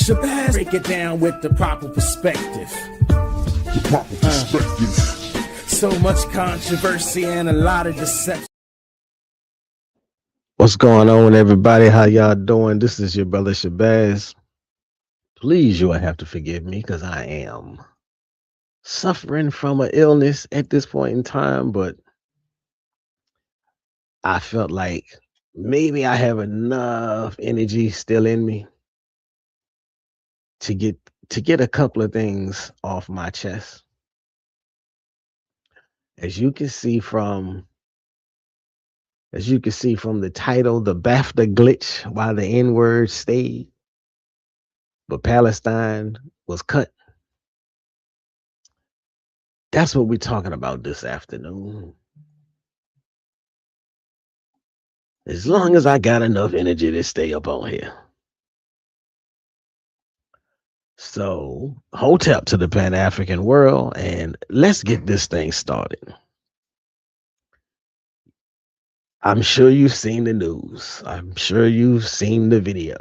Shabazz, break it down with the proper perspective. So much controversy and a lot of deception. What's going on, everybody? How y'all doing? This is your brother Shabazz. Please, you will have to forgive me because I am suffering from an illness at this point in time, but I felt like maybe I have enough energy still in me to get a couple of things off my chest. As you can see from the title, the BAFTA glitch, while the N-word stayed, but Palestine was cut. That's what we're talking about this afternoon. As long as I got enough energy to stay up on here. So, hotep to the Pan-African world, and let's get this thing started. I'm sure you've seen the news. I'm sure you've seen the videos.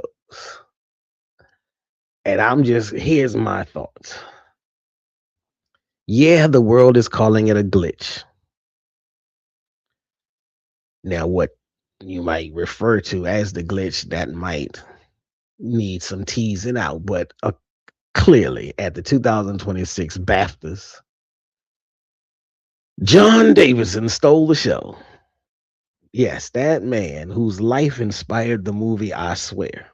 And here's my thoughts. Yeah, the world is calling it a glitch. Now, what you might refer to as the glitch, that might need some teasing out, but clearly at the 2026 BAFTAs, John Davidson stole the show. Yes, that man whose life inspired the movie I Swear.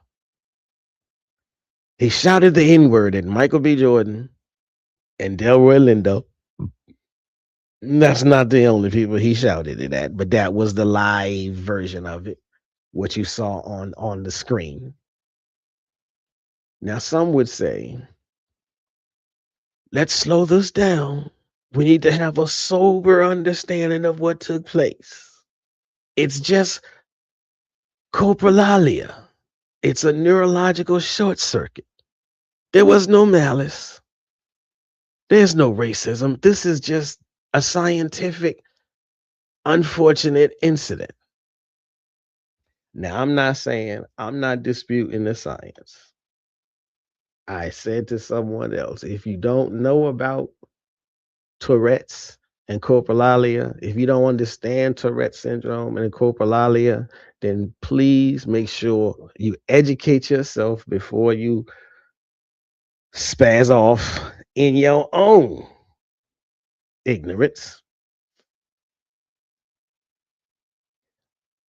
He shouted the N-word at Michael B. Jordan and Delroy Lindo. That's not the only people he shouted it at, but that was the live version of it, what you saw on the screen. Now, some would say, let's slow this down. We need to have a sober understanding of what took place. It's just coprolalia. It's a neurological short circuit. There was no malice. There's no racism. This is just a scientific, unfortunate incident. Now, I'm not disputing the science. I said to someone else, if you don't know about Tourette's and coprolalia, if you don't understand Tourette syndrome and coprolalia, then please make sure you educate yourself before you spaz off in your own ignorance.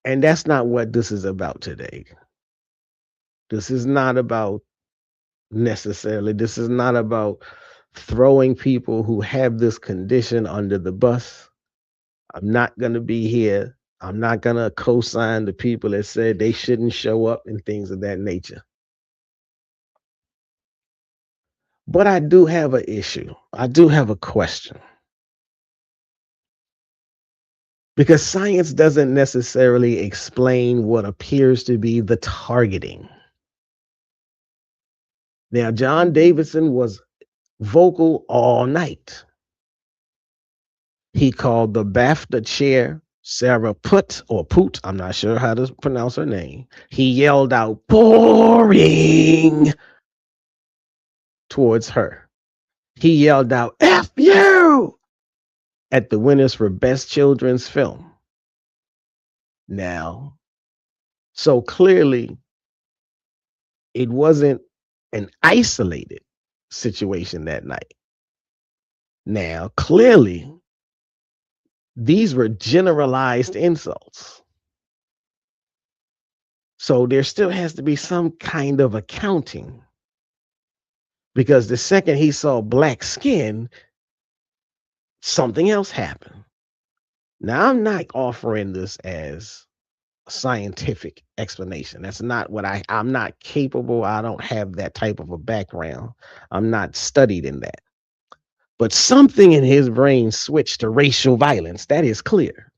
And that's not what this is about today. This is not about throwing people who have this condition under the bus. I'm not going to be here. I'm not going to co-sign the people that said they shouldn't show up and things of that nature. But I do have an issue. I do have a question. Because science doesn't necessarily explain what appears to be the targeting. Now, John Davidson was vocal all night. He called the BAFTA chair, Sarah Putt, I'm not sure how to pronounce her name. He yelled out, boring, towards her. He yelled out, F you, at the winners for Best Children's Film. Now, so clearly, it wasn't an isolated situation that night. Now, clearly, these were generalized insults. So there still has to be some kind of accounting. Because the second he saw black skin, something else happened. Now, I'm not offering this as a scientific explanation. That's not what I'm not capable. I don't have that type of a background. I'm not studied in that. But something in his brain switched to racial violence. That is clear.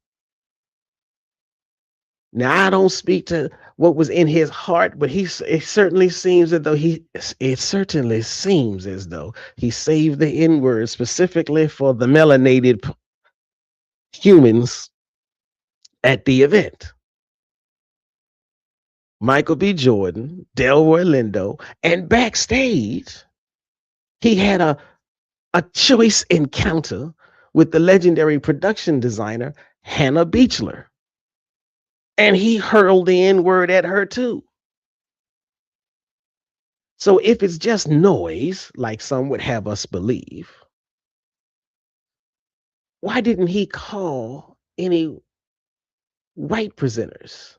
Now, I don't speak to what was in his heart, but it certainly seems as though he saved the N-word specifically for the melanated humans at the event. Michael B. Jordan, Delroy Lindo, and backstage, he had a choice encounter with the legendary production designer, Hannah Beachler. And he hurled the N word at her too. So if it's just noise, like some would have us believe, why didn't he call any white presenters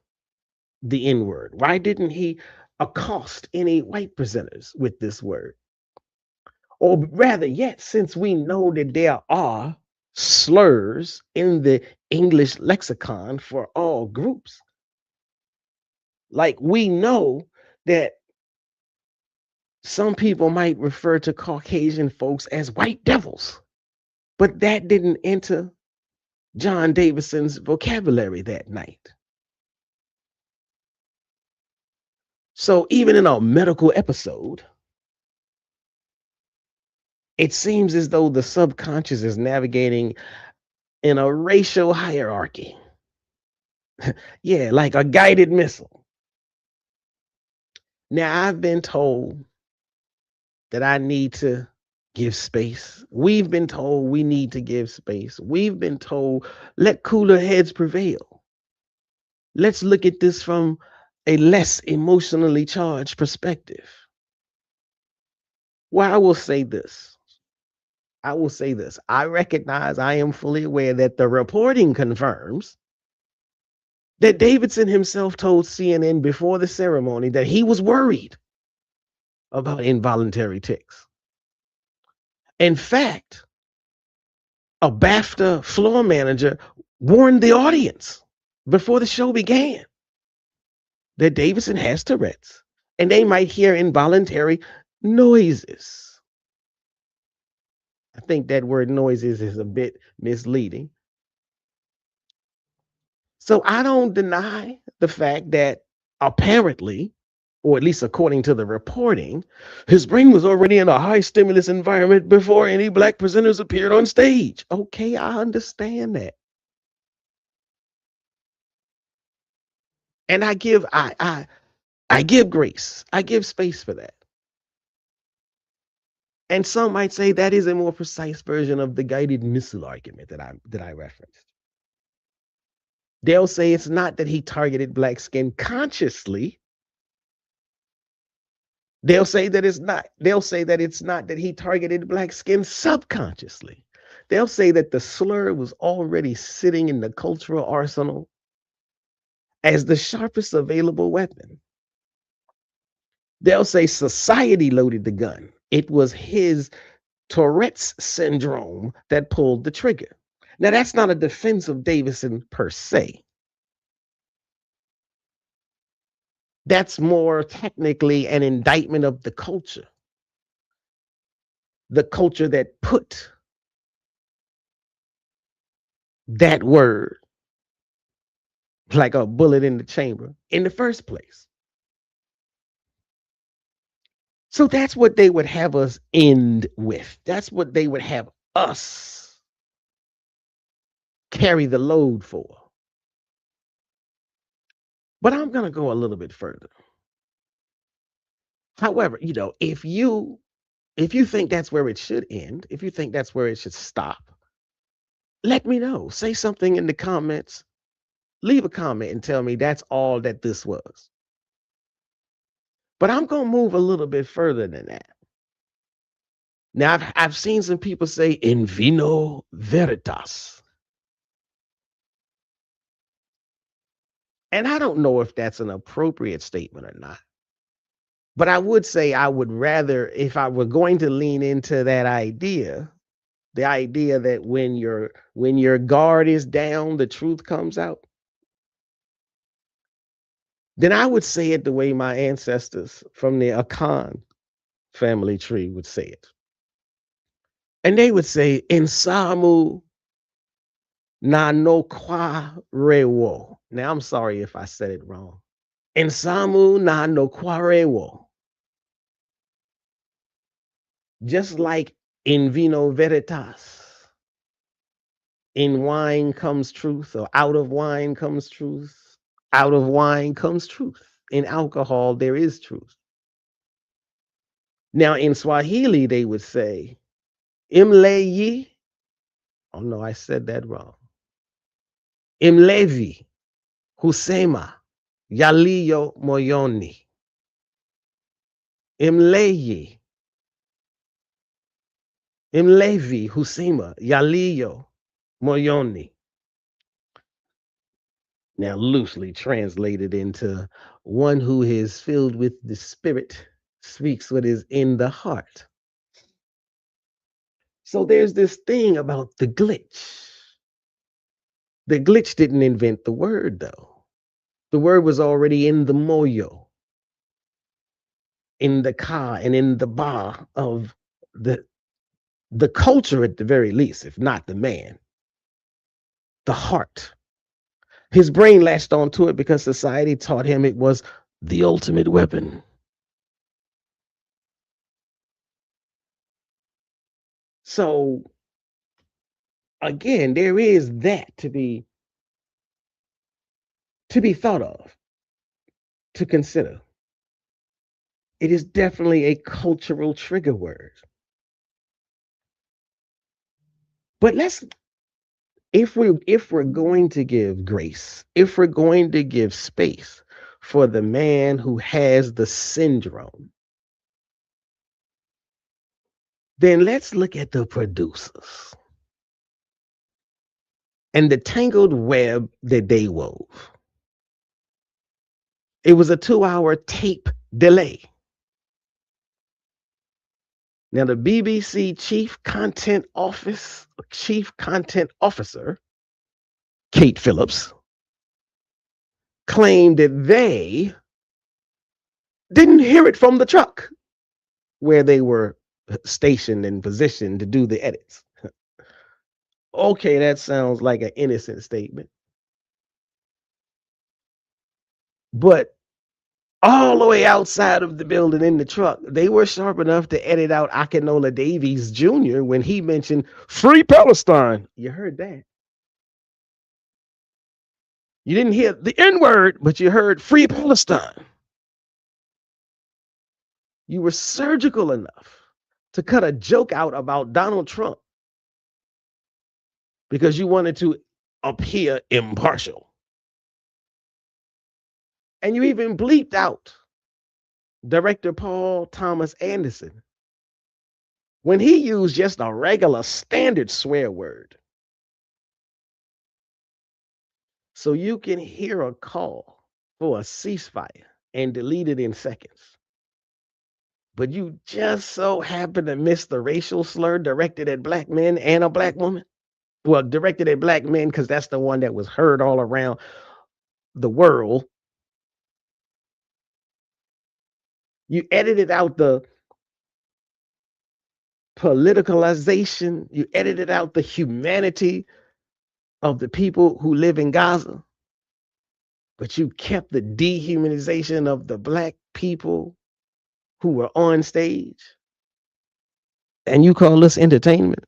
the N word? Why didn't he accost any white presenters with this word? Or rather yet, since we know that there are slurs in the English lexicon for all groups, like we know that some people might refer to Caucasian folks as white devils, but that didn't enter John Davidson's vocabulary that night. So even in a medical episode, it seems as though the subconscious is navigating in a racial hierarchy. Yeah, like a guided missile. Now, I've been told that I need to give space. We've been told we need to give space. We've been told let cooler heads prevail. Let's look at this from a less emotionally charged perspective. Well, I will say this. I recognize, I am fully aware that the reporting confirms that Davidson himself told CNN before the ceremony that he was worried about involuntary tics. In fact, a BAFTA floor manager warned the audience before the show began that Davidson has Tourette's and they might hear involuntary noises. I think that word noises is a bit misleading. So I don't deny the fact that apparently, or at least according to the reporting, his brain was already in a high stimulus environment before any black presenters appeared on stage. Okay, I understand that. And I give grace. I give space for that. And some might say that is a more precise version of the guided missile argument that I referenced. They'll say it's not that he targeted black skin consciously. They'll say that it's not. They'll say that it's not that he targeted black skin subconsciously. They'll say that the slur was already sitting in the cultural arsenal as the sharpest available weapon. They'll say society loaded the gun. It was his Tourette's syndrome that pulled the trigger. Now, that's not a defense of Davidson per se. That's more technically an indictment of the culture that put that word like a bullet in the chamber in the first place. So that's what they would have us end with. That's what they would have us carry the load for. But I'm going to go a little bit further. However, if you think that's where it should end, if you think that's where it should stop, let me know. Say something in the comments. Leave a comment and tell me that's all that this was. But I'm going to move a little bit further than that. Now, I've seen some people say in vino veritas. And I don't know if that's an appropriate statement or not. But I would say I would rather, if I were going to lean into that idea, the idea that when your guard is down, the truth comes out, then I would say it the way my ancestors from the Akan family tree would say it. And they would say, Insamu na no kwa rewo. Now, I'm sorry if I said it wrong. Insamu na no kwa rewo. Just like in vino veritas, in wine comes truth, or out of wine comes truth, out of wine comes truth. In alcohol, there is truth. Now, in Swahili, they would say, Imleyi. Oh, no, I said that wrong. Imlevi, Husema, Yaliyo Moyoni. Imleyi, Imlevi, Husema, Yaliyo Moyoni. Now, loosely translated into one who is filled with the Spirit speaks what is in the heart. So there's this thing about the glitch. The glitch didn't invent the word, though. The word was already in the moyo, in the ka, and in the ba of the culture at the very least, if not the man, the heart. His brain latched onto it because society taught him it was the ultimate weapon. So again, there is that to be thought of, to consider. It is definitely a cultural trigger word. But if we're going to give grace, if we're going to give space for the man who has the syndrome, then let's look at the producers and the tangled web that they wove. It was a 2-hour tape delay. Now, the BBC Chief Content Officer, Kate Phillips, claimed that they didn't hear it from the truck where they were stationed and positioned to do the edits. Okay, that sounds like an innocent statement. But all the way outside of the building in the truck, they were sharp enough to edit out Akinola Davies Jr. when he mentioned Free Palestine. You heard that. You didn't hear the N-word, but you heard Free Palestine. You were surgical enough to cut a joke out about Donald Trump because you wanted to appear impartial. And you even bleeped out director Paul Thomas Anderson when he used just a regular standard swear word. So you can hear a call for a ceasefire and delete it in seconds. But you just so happen to miss the racial slur directed at black men and a black woman. Well, directed at black men because that's the one that was heard all around the world. You edited out the politicalization. You edited out the humanity of the people who live in Gaza. But you kept the dehumanization of the black people who were on stage. And you call this entertainment?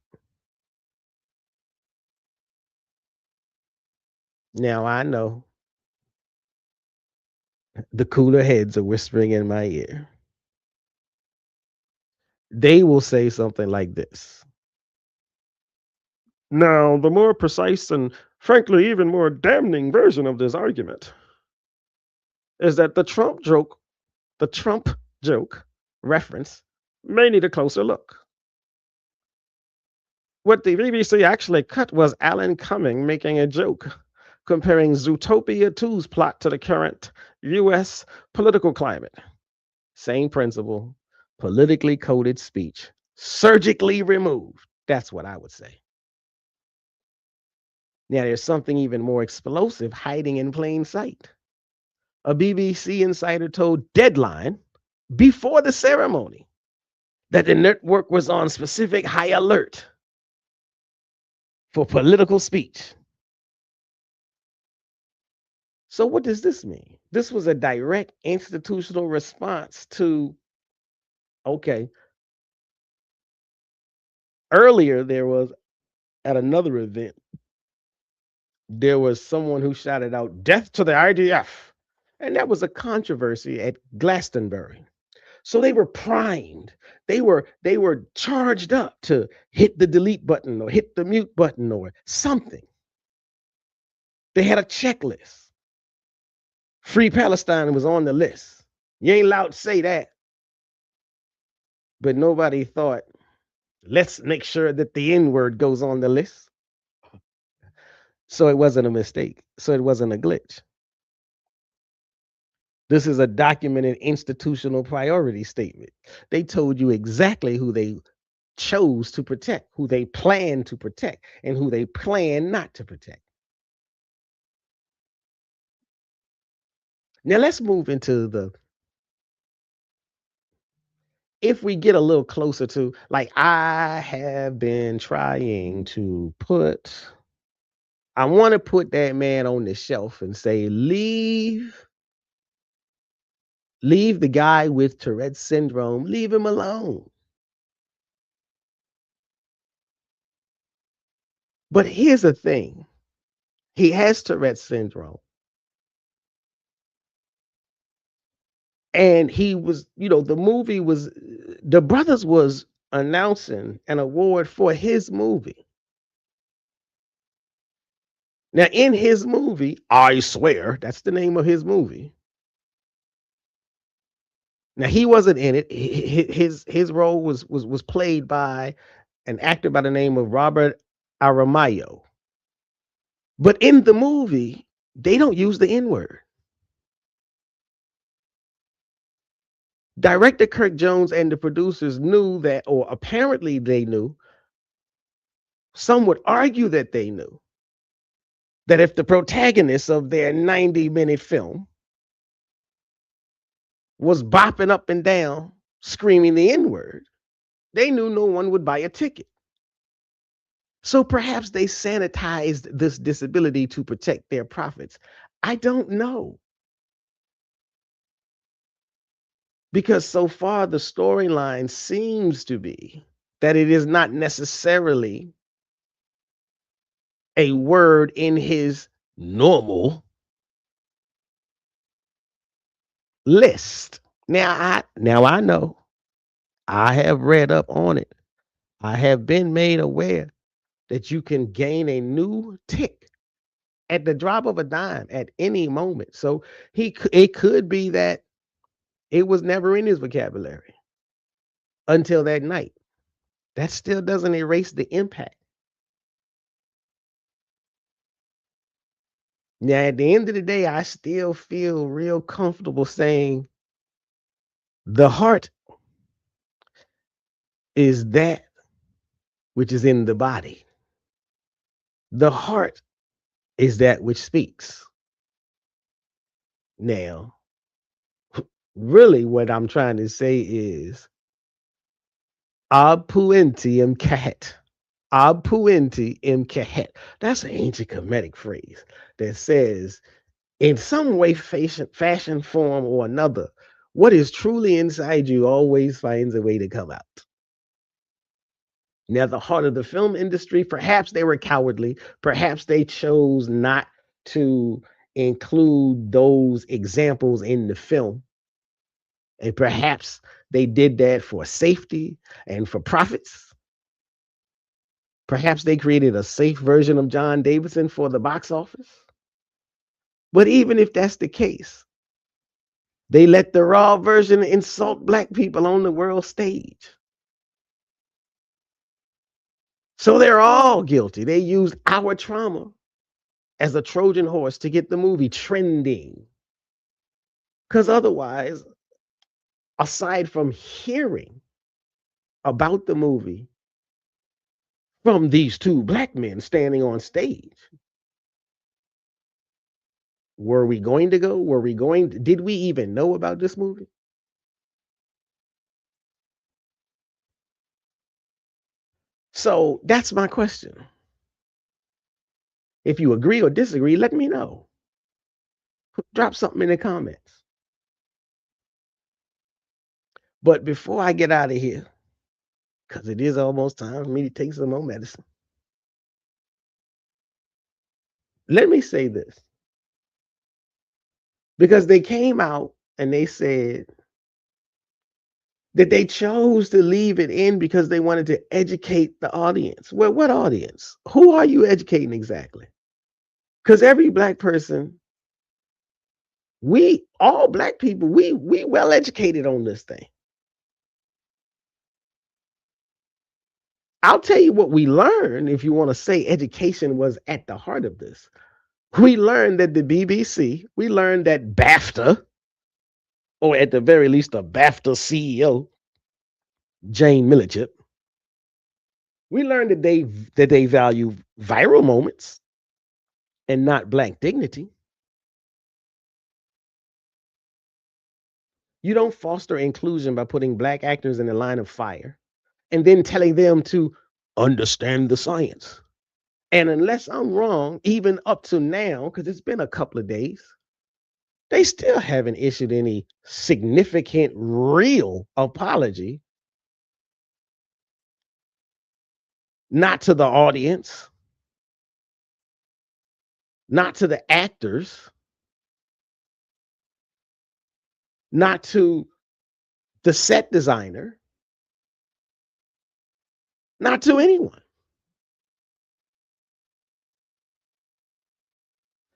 Now I know the cooler heads are whispering in my ear. They will say something like this. Now, the more precise and frankly even more damning version of this argument is that the Trump joke reference may need a closer look. What the BBC actually cut was Alan Cumming making a joke comparing Zootopia 2's plot to the current US political climate. Same principle, politically coded speech, surgically removed. That's what I would say. Now, there's something even more explosive hiding in plain sight. A BBC insider told Deadline before the ceremony that the network was on specific high alert for political speech. So what does this mean? This was a direct institutional response to, okay, earlier there was, at another event, there was someone who shouted out, "Death to the IDF." And that was a controversy at Glastonbury. So they were primed. They were charged up to hit the delete button or hit the mute button or something. They had a checklist. Free Palestine was on the list. You ain't allowed to say that. But nobody thought, let's make sure that the N word goes on the list. So it wasn't a mistake. So it wasn't a glitch. This is a documented institutional priority statement. They told you exactly who they chose to protect, who they plan to protect, and who they plan not to protect. Now let's move into the, if we get a little closer to, like, I have been trying to put, I want to put that man on the shelf and say, leave the guy with Tourette's syndrome, leave him alone. But here's the thing. He has Tourette's syndrome. And he was, the movie was, the brothers was announcing an award for his movie. Now, in his movie, I Swear, that's the name of his movie. Now, he wasn't in it. His role was played by an actor by the name of Robert Aramayo. But in the movie, they don't use the N-word. Director Kirk Jones and the producers knew that, or apparently they knew, some would argue that they knew, that if the protagonist of their 90-minute film was bopping up and down, screaming the N-word, they knew no one would buy a ticket. So perhaps they sanitized this disability to protect their profits. I don't know. Because so far the storyline seems to be that it is not necessarily a word in his normal list. Now I know. I have read up on it. I have been made aware that you can gain a new tick at the drop of a dime at any moment. So it could be that it was never in his vocabulary until that night. That still doesn't erase the impact. Now, at the end of the day, I still feel real comfortable saying the heart is that which is in the body. The heart is that which speaks. Now, really, what I'm trying to say is ab puenti im kahet. Ab puenti im kahet. That's an ancient Kemetic phrase that says, in some way, fashion, form, or another, what is truly inside you always finds a way to come out. Now, the heart of the film industry, perhaps they were cowardly. Perhaps they chose not to include those examples in the film. And perhaps they did that for safety and for profits. Perhaps they created a safe version of John Davidson for the box office. But even if that's the case, they let the raw version insult Black people on the world stage. So they're all guilty. They used our trauma as a Trojan horse to get the movie trending. Because otherwise, aside from hearing about the movie from these two Black men standing on stage, were we going to go? Did we even know about this movie? So that's my question. If you agree or disagree, let me know. Drop something in the comments. But before I get out of here, because it is almost time for me to take some more medicine, let me say this. because they came out and they said that they chose to leave it in because they wanted to educate the audience. Well, what audience? Who are you educating exactly? Because every black person, all black people, we well educated on this thing. I'll tell you what we learned. If you want to say education was at the heart of this, we learned that the BBC, we learned that BAFTA, or at the very least, the BAFTA CEO, Jane Millichip, we learned that they value viral moments and not black dignity. You don't foster inclusion by putting black actors in the line of fire and then telling them to understand the science. And unless I'm wrong, even up to now, because it's been a couple of days, they still haven't issued any significant, real apology, not to the audience, not to the actors, not to the set designer, not to anyone.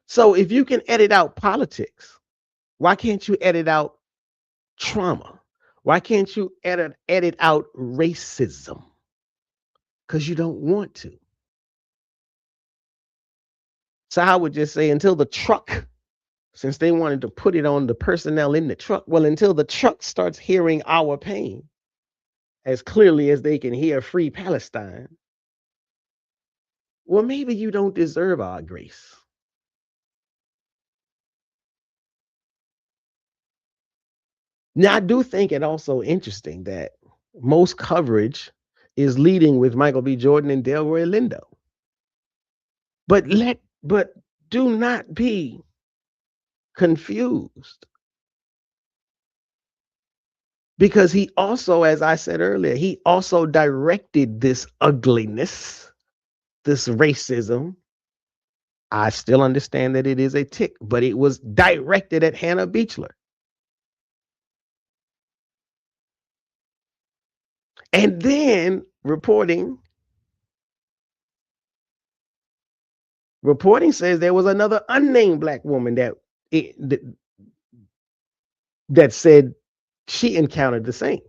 So if you can edit out politics, why can't you edit out trauma? Why can't you edit out racism? Because you don't want to. So I would just say until the truck, since they wanted to put it on the personnel in the truck, well, until the truck starts hearing our pain as clearly as they can hear Free Palestine, well, maybe you don't deserve our grace. Now, I do think it also interesting that most coverage is leading with Michael B. Jordan and Delroy Lindo. But do not be confused. Because he also, as I said earlier, he also directed this ugliness, this racism. I still understand that it is a tic, but it was directed at Hannah Beachler. And then reporting says there was another unnamed black woman that said she encountered the same.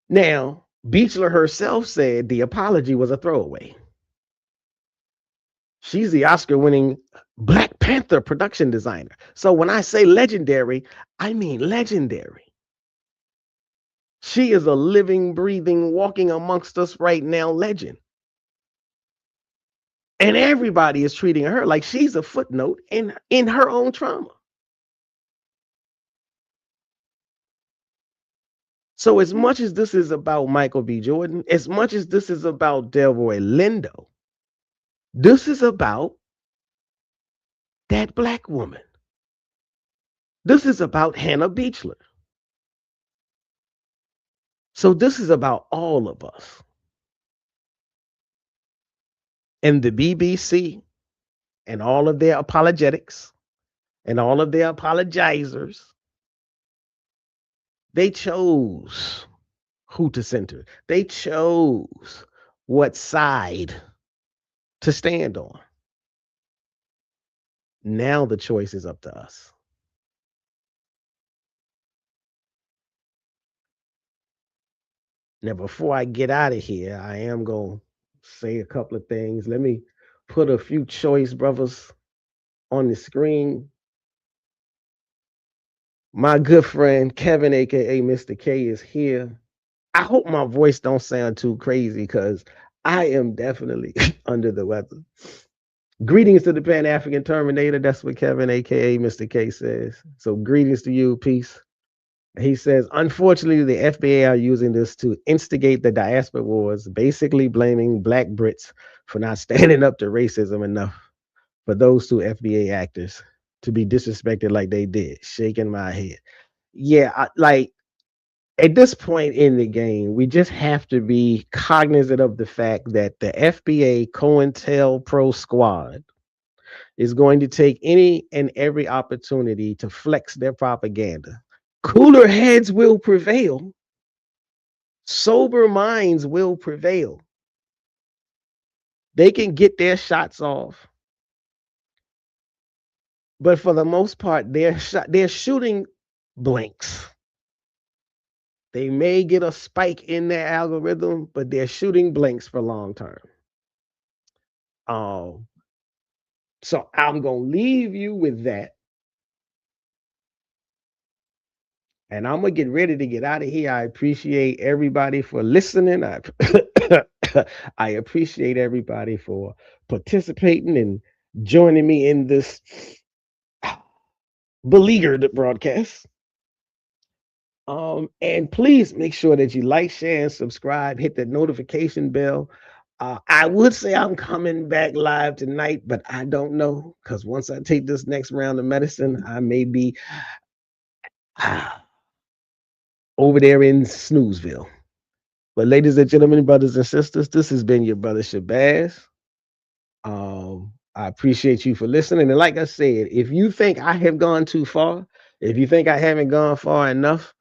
Now, Beachler herself said the apology was a throwaway. She's the Oscar-winning Black Panther production designer. So when I say legendary, I mean legendary. She is a living, breathing, walking amongst us right now legend. And everybody is treating her like she's a footnote in her own trauma. So as much as this is about Michael B. Jordan, as much as this is about Delroy Lindo, this is about that black woman. This is about Hannah Beachler. So this is about all of us. And the BBC and all of their apologetics and all of their apologizers, they chose who to center. They chose what side to stand on. Now the choice is up to us. Now, before I get out of here, I am going to say a couple of things. Let me put a few choice brothers on the screen. My good friend Kevin, aka Mr. K, is here. I hope my voice don't sound too crazy because I am definitely under the weather. Greetings to the Pan-African Terminator. That's what Kevin, aka Mr. K, says. So greetings to you, peace. He says, unfortunately, the FBA are using this to instigate the diaspora wars, basically blaming Black Brits for not standing up to racism enough for those two FBA actors to be disrespected like they did. Shaking my head. Yeah, at this point in the game, we just have to be cognizant of the fact that the FBA COINTELPRO squad is going to take any and every opportunity to flex their propaganda. Cooler heads will prevail. Sober minds will prevail. They can get their shots off. But for the most part, they're shooting blanks. They may get a spike in their algorithm, but they're shooting blanks for long term. So I'm going to leave you with that. And I'm going to get ready to get out of here. I appreciate everybody for listening. I appreciate everybody for participating and joining me in this beleaguered broadcast. And please make sure that you like, share, and subscribe. Hit the notification bell. I would say I'm coming back live tonight, but I don't know, because once I take this next round of medicine, I may be over there in Snoozeville. But ladies and gentlemen, brothers and sisters, this has been your brother Shabazz. I appreciate you for listening. And like I said, if you think I have gone too far, if you think I haven't gone far enough,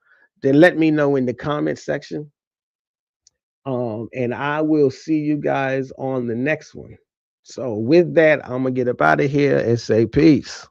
then let me know in the comment section. And I will see you guys on the next one. So with that, I'm going to get up out of here and say peace.